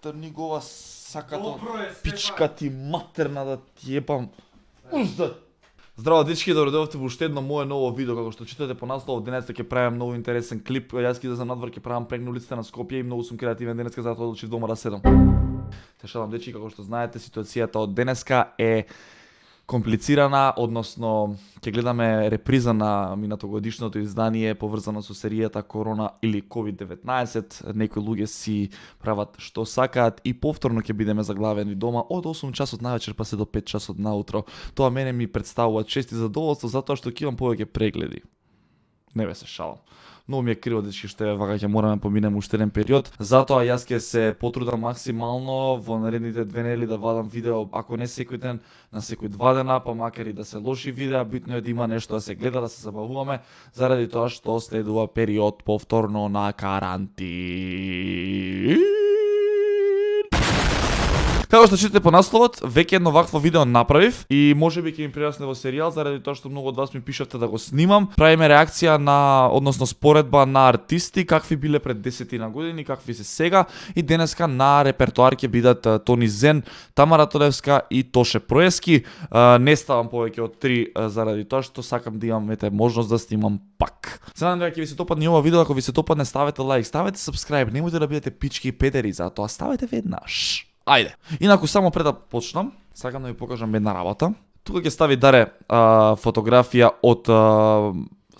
Трни го ова сакато, пичка ти матерна да ти епам. Ужда! Здраво дечки, добредовте во уште едно мое ново видео, како што читате по наслов, денеска ќе правам многу интересен клип. Јас ќе излезам надвор, ќе правам прег на улиците на Скопје и многу сум креативен денеска, затоа одлучив дома да седам. Се шалам дечки, како што знаете, ситуацијата од денеска е комплицирана, односно ќе гледаме реприза на минатогодишното издание поврзано со серијата Корона или COVID-19. Некои луѓе си прават што сакаат и повторно ќе бидеме заглавени дома од 8 часот навечер па се до 5 часот наутро. Тоа мене ми представува чест и задоволство затоа што ќе имам повеќе прегледи. Не бе се шалам. Многу ми е криво дечки што вака ќе мораме поминеме уште еден период. Затоа јас ќе се потрудам максимално во наредните 2 недели да вадам видео, ако не секој ден, на секој 2 дена, па макар и да се лоши видеа, битно е да има нешто да се гледа, да се забавуваме, заради тоа што следува период повторно на карантин. Како што читате по насловот, веќе едно вакво видео направив и можеби ќе ми прерасне во серијал заради тоа што многу од вас ми пишавте да го снимам. Правиме реакција на, односно споредба на артисти, какви биле пред 10 години, какви се сега, и денеска на репертоар ќе бидат Тони Зен, Тамара Тодевска и Тоше Проески. Не ставам повеќе од 3 заради тоа што сакам да имам можност да снимам пак. Се надам дека ќе ви се допадне ова видео, ако ви се допадне ставете лайк, ставете subscribe, немојте да бидете пички и педери, затоа ставете веднаш. Ајде. Инаку само пред да почнам, сакам да ви покажам една работа. Тука ќе стави Даре фотографија од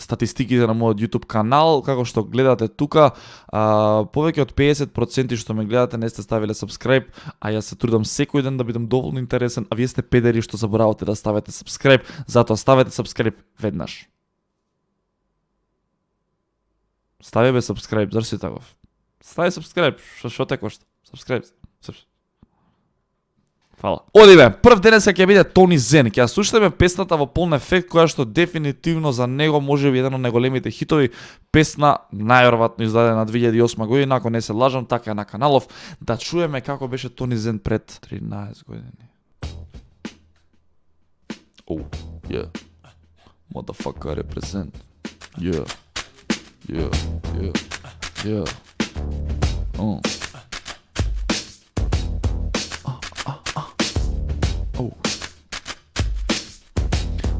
статистиките на мојот YouTube канал. Како што гледате тука, повеќе од 50% што ме гледате не сте ставиле subscribe, а јас се трудам секој ден да бидам доволно интересен, а вие сте педери што заборавате да ставите subscribe, затоа ставете subscribe веднаш. Стави бе subscribe, зар си таков? Стави subscribe, што те кошта? Subscribe. Фала. Оди бе, прв денеска ќе биде Тони Зен. Ќе ја слушаме песната во полн ефект, која што дефинитивно за него може би еден од најголемите хитови. Песна најверојатно издадена 2008 година, ако не се лажам, така е на каналов. Да чуеме како беше Тони Зен пред 13 години. Oh, yeah. Motherfucker represent. Yeah. Yeah, yeah, yeah. Oh.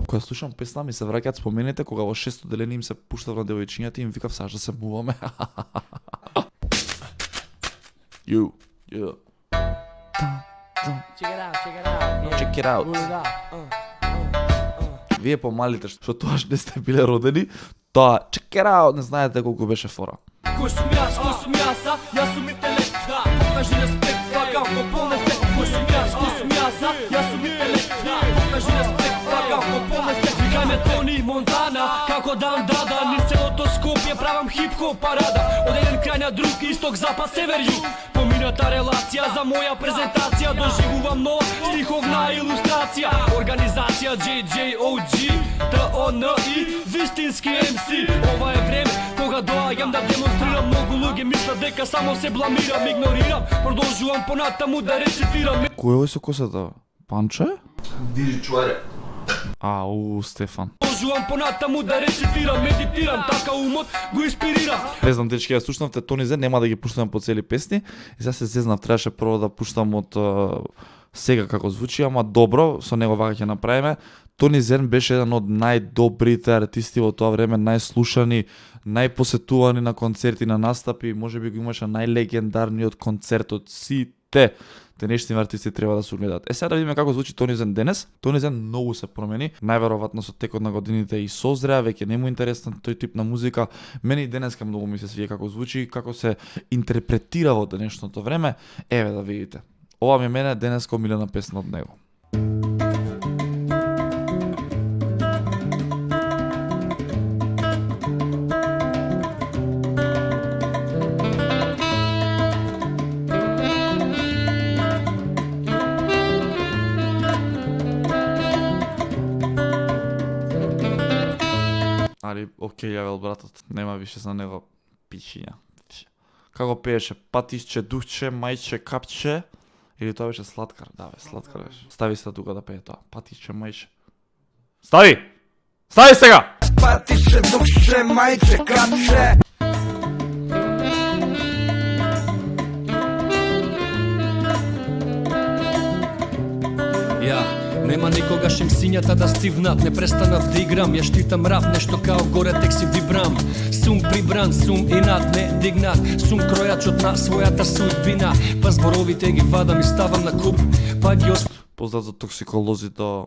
Кога слушам песна ми се враќаат спомените кога во 6-то деление им се пуштав на девојчињата и им викав саш да се муваме. You, yeah. Check it out. Вие помалите што тоа не сте биле родени, тоа check it out, не знаете колку беше фора. Кој сум јас, јас сум интелект, да, покажи респект, вакав по полн ефект. Кој сум јас, јас сум интелект, да, покажи респект, вакав по полн ефект. Викај ме Тони Монтана, како дам дада, низ целото Скопје правам хип-хоп парада. Од еден крај на друг, исток, запад, север, југ. Помината релација за моја презентација, доживувам нова стиховна илустрација. Организација JJOG, TONI, вистински MC. Ова е време кога доаѓам да демонстрирам. Многу луѓе мислат дека само се бламирам, игнорирам, продолжувам понатаму да рецитирам. Кој е овој со косата? Панче? Дижи чуаре. Стефан. Продолжувам понатаму да рецитирам, медитирам, така умот го инспирирам. Не знам дечки, ја слушнавте Тони Зен, нема да ги пуштам по цели песни. И сега се зезнав, требаше прво да пуштам од сега како звучи, ама добро, со него вака ќе направиме. Тони Зен беше еден од најдобрите артисти во тоа време, најслушани, најпосетувани на концерти, на настапи, можеби го имаше најлегендарниот концерт од сите. Денешни артисти треба да се гледаат. Сега да видиме како звучи Тони Зен денес. Тони Зен многу се промени, најверојатно со текот на годините и созреа, веќе не му интересен тој тип на музика. Мене и денеска многу ми се свија како звучи, како се интерпретира во денешното време. Еве да видите. Ова ми е мене денеска омилена песна од него. Али, окей, јавел братот, нема више за него пичиња. Како пееше, патисче, духче, мајче, капче, или тоа беше Сладкар? Да, бе, Сладкар беше. Стави се тука да пее тоа, патисче, мајче. Стави! Стави сега! Патисче, духче, мајче, капче. Нема никогаш им сињата да стивнат. Не престанав да играм, ја штитам рап, нешто као горе тек си вибрам. Сум прибран, сум инат, не дигнат. Сум кројачот на својата судбина. Па зборовите ги вадам и ставам на куп. Па ги Познат за токсиколози до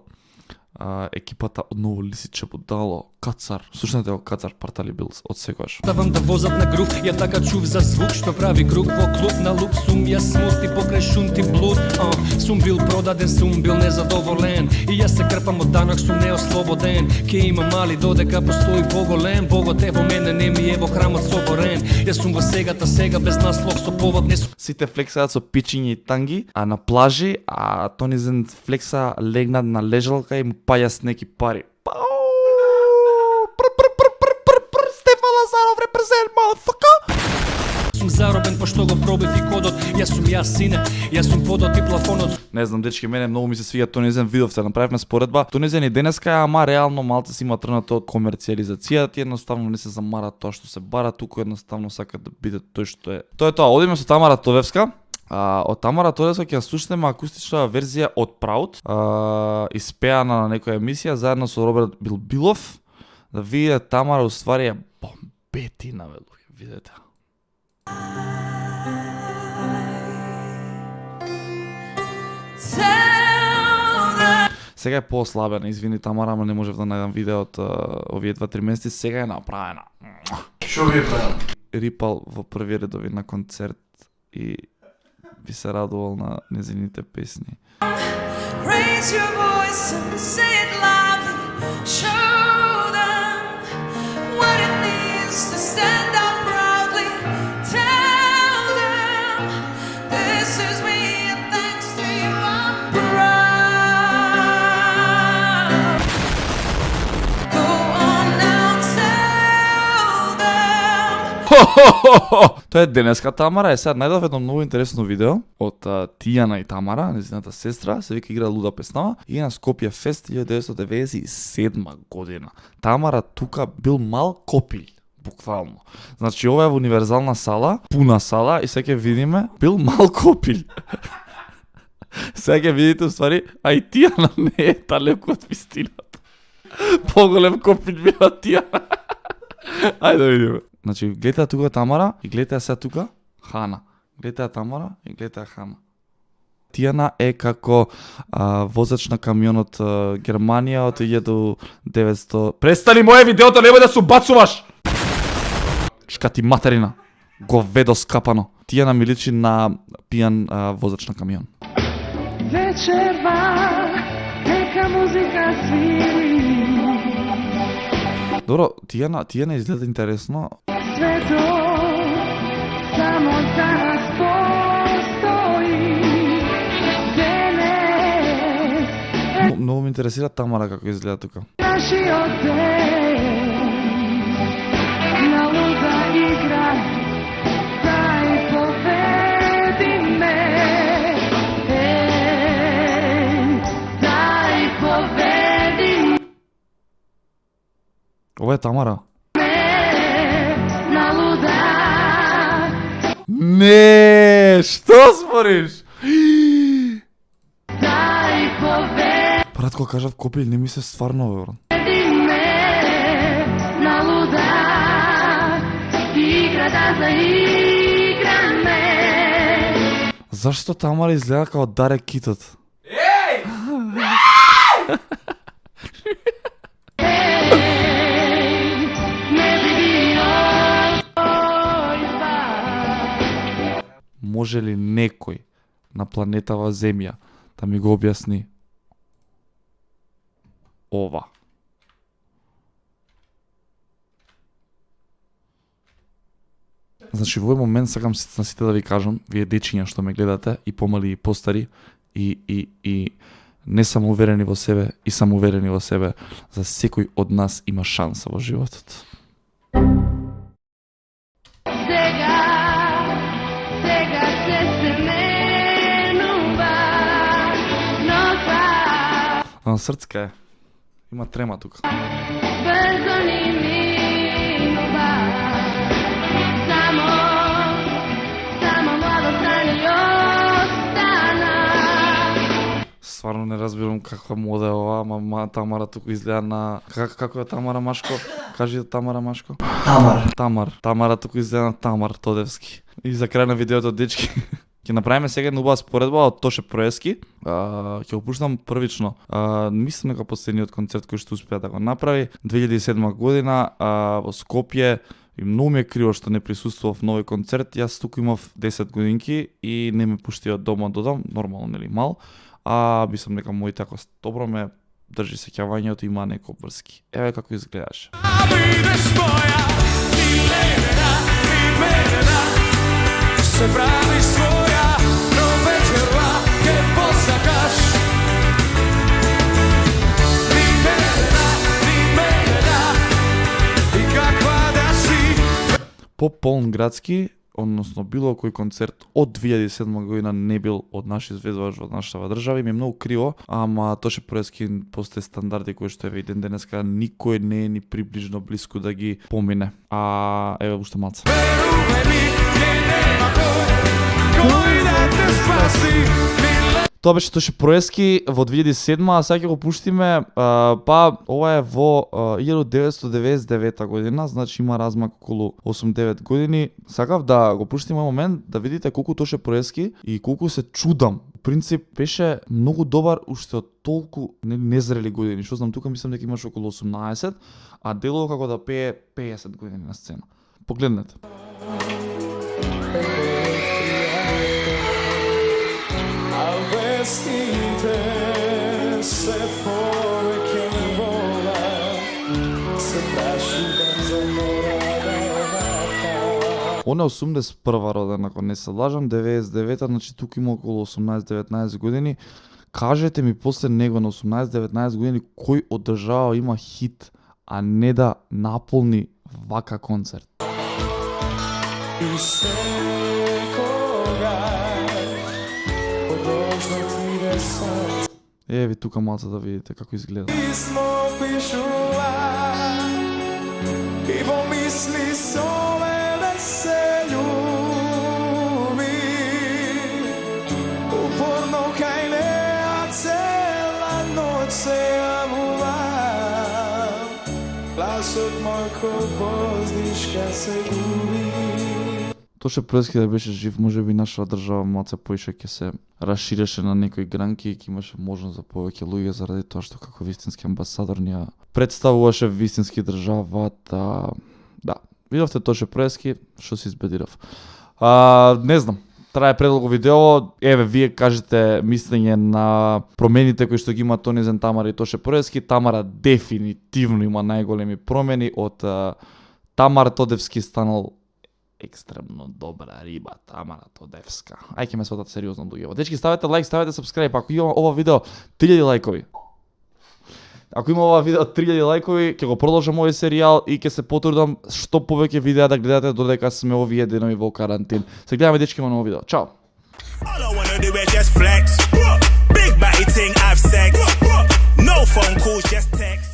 екипата од Ново Лисиче будало Кацар. Слушнете го Кацар партали бил од секогаш. ставам да возат на грув, ја така чув за звук што прави круг во клуб на луп. Сум ја смут и покрај шунти блуд. Сум бил продаден, сум бил незадоволен. И јас се крпам од данок, сум неослободен. Ке има мали додека постои поголем. Богот е во мене, не ми е во храмот соборен. Јас сум во сегата, сега без наслов со повод не сум. Сите флексаат со пичиња и танги, а на плажи, а Тонизен флекса легнат на лежалка и му паја с неки пари. Стефан Лазаров репрезент, motherfucker! Сум заробен пошто го пробив и кодот. Јас сум јас сине, јас сум подот и плафонот. Не знам, дечки, мене многу ми се свиѓа Тонизен, видовте, направивме споредба. Тонизен и денеска, ама реално малце си има трнато од комерцијализацијата, едноставно не се замара тоа што се бара, туку едноставно сака да биде тој што е. Тоа е тоа, одиме со Тамара Товевска. Од Тамара Товевска ќе ја слушнеме акустична верзија од Proud, испеана на некоја емисија заедно со Роберт Билбилов. Да видите, Тамара уствари е бомбетина, бе, луѓе, видете. Сега е поослабена, извини Тамара, ама не можев да најдам видеот овие 2-3 месеци, сега е направена. Шо ви е правил? Рипал во први редови на концерт и би се радувал на незините песни. Raise your voice and say it loudly. Show them what it means to stand up proudly. Tell them this is me and thanks to you I'm proud. Go on now, tell them. Тоа е денеска Тамара, сега најдов едно многу интересно видео од Тијана и Тамара, незината сестра, се вика игра Луда песнава, и на Скопје Фест 1997 година. Тамара тука бил мал копил, буквално. Значи ова е во универзална сала, пуна сала, и сега ќе видиме, бил мал копил. Сега ќе видите уствари, а и Тијана не е далеко од вистината. Поголем копил била Тијана. Ајде да видиме. Значи, гледате тука Тамара и гледате сега тука Хана. Гледате Тамара и гледате Хана. Тијана е како возач на камионот Германија од 1900... Престани моје видеото, немој да се убацуваш! Шка ти материна, говедо скапано. Тијана ми личи на пијан возач на камион. Вечерва, нека музика свири. Добро, Тијана изгледа интересно. Свето само за нас постои. Денес Многу ме интересира Тамара како изгледа тука. нашиот ден. На луда игра, дај победи ме. Дај победи ме. Ова е Тамара. На луда. Не, што спориш? Дај победи Брат, кога кажав копил, не ми се стварно, бе, брат. ме. На луда. Игра да заиграме. Зашто Тамара изгледа како Даре Китот? Не биди ојба. Може ли некој на планетава Земја да ми го објасни ова? Значи, во овој момент сакам на сите да ви кажам, вие дечиња што ме гледате, и помали и постари, и не самоуверени во себе, и самоуверени во себе, за секој од нас има шанса во животот. Сега се менува. Носа Срцка е. Има трема тука. брзо ни минува. Само младост ни остана. Стварно не разбирам каква мода е ова, ама Тамара туку изгледа на... Како е Тамара Машко? Кажи Тамара Машко. Тамара туку изгледа на Тамар Тодевски. И за крај на видеото, дечки, ќе направиме сега една убава споредба од Тоше Проески. Ќе го пуштам првично. Мислам дека последниот концерт кој што успеа да го направи 2007 година во Скопје. И многу ми е криво што не присуствував в нови концерт. Јас туку имав 10 годинки и не ме пушти од дома додам, нормално нели мал. Мислам дека моите ако добро ме држи сеќавањето, има некој врски. Еве како изгледаше. Se praviš svoja, no večera ke posakaš. Rimena, i kakva da si. По-полн градски, односно било кој концерт од 2007 година не бил од наш изведувач од нашата држава и ми е многу криво, ама Тоше Проески постои стандарди кои што еве ден денеска никој не е ни приближно близко да ги помине. Еве уште малце. Тоа беше Тоше Проески во 2007, а сега ќе го пуштиме, ова е во 1999 година, значи има размак околу 8-9 години. Сакав да го пуштиме момент да видите колку Тоше Проески и колку се чудам. В принцип беше многу добар уште од толку незрели години. Што знам, тука мислам дека имаш околу 18, а делува како да пее 50 години на сцена. Погледнете. Vestite se poveke vola, se praši da zamorada. Она 81 роден, ако не се лажам, 99-та, значи тук има околу 18-19 години. Кажете ми после него на 18-19 години кој од држава има хит, а не да наполни вака концерт. Еви тука малце да видите како изгледа. Писмо пишува и во мисли соле да се љуби. Упорно кај неа цела ноќ се јавува. Гласот мој ко воздишка се губи. Тоше Проески да беше жив, може би нашата држава малце поише ќе се расширеше на некои гранки и ќе имаше можност за повеќе луѓе заради тоа што како вистински амбасадор ни ја представуваше вистински државата. Да, видовте Тоше Проески, што се избедирав. Не знам, трае предолго видео, еве вие кажете мислење на промените кои што ги има Тонизен, Тамара и Тоше Проески. Тамара дефинитивно има најголеми промени од Тамар Тодевски станал екстремно добра риба, Тамара Тодевска. Ајде ме сватат сериозно луѓе. Дечки, ставете лайк, ставете сабскрајб. Ако има ова видео 3000 лајкови. Ако има ова видео 3000 лајкови, ќе го продолжам овој серијал и ќе се потрудам што повеќе видеа да гледате додека сме овие денови во карантин. Се гледаме, дечки, во ново видео. Чао. All I wanna do is just flex. Big batty ting, have sex. No phone calls, just text.